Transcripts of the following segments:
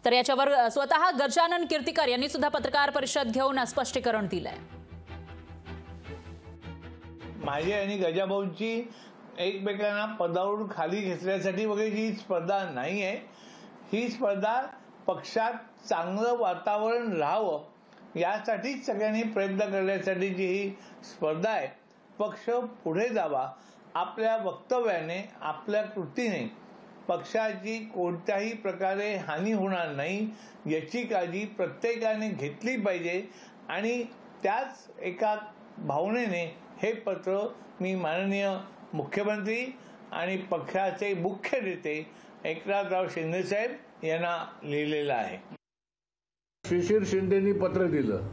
तर याच्यावर स्वतः गजानन कीर्तिकर यांनी सुद्धा पत्रकार परिषद घेऊन स्पष्टीकरण दिलंय। माझी आणि गजाभाऊंची एकमेकांना पदावरून खाली घेतल्यासाठी वगैरे ही स्पर्धा नाही आहे। ही स्पर्धा पक्षात चांगलं वातावरण राहावं यासाठीच सगळ्यांनी प्रयत्न करण्यासाठीची ही स्पर्धा आहे। पक्ष पुढे जावा, आपल्या वक्तव्याने आपल्या कृतीने पक्षाची कोणत्याही प्रकारे हानी होणार नाही याची काळजी प्रत्येकाने घेतली पाहिजे आणि त्याच एका भावनेने हे पत्र मी माननीय मुख्यमंत्री आणि पक्षाचे मुख्य नेते एकनाथराव शिंदे साहेब यांना लिहिलेलं आहे। शिशिर शिंदेनी पत्र दिलं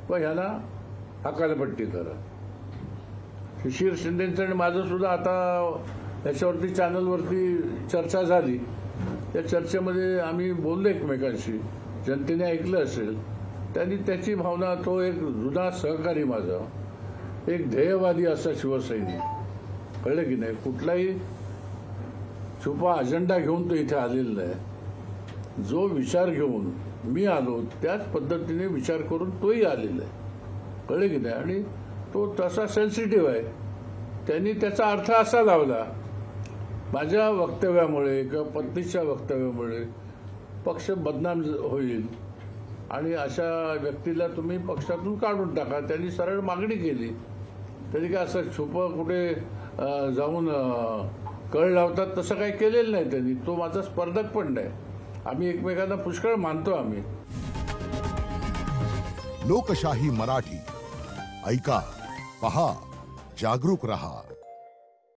व ह्याला हकालपट्टी करा। शिशिर शिंदेंचं आणि माझं सुद्धा आता याच्यावरती चॅनलवरती चर्चा झाली। त्या चर्चेमध्ये आम्ही बोललो एकमेकांशी, जनतेने ऐकलं असेल। त्यांनी त्याची भावना, तो एक जुना सहकारी माझा, एक ध्येयवादी असा शिवसैनिक, कळलं की नाही, कुठलाही छुपा अजेंडा घेऊन तो इथे आलेला नाही। जो विचार घेऊन मी आलो त्याच पद्धतीने विचार करून तोही आलेला आहे, कळलं की नाही। आणि तो तसा सेन्सिटिव्ह आहे। त्यांनी त्याचा अर्थ असा लावला, माझ्या वक्तव्यामुळे किंवा पत्नीच्या वक्तव्यामुळे पक्ष बदनाम होईल आणि अशा व्यक्तीला तुम्ही पक्षातून काढून टाका। त्यांनी सरळ मागणी केली। त्यांनी काय असं छुपं कुठे जाऊन कळ लावतात तसं काही केलेलं नाही त्यांनी। तो माझा स्पर्धक पण नाही। आम्ही एकमेकांना पुष्कळ मानतो। आम्ही लोकशाही मराठी ऐका, पहा, जागरूक रहा।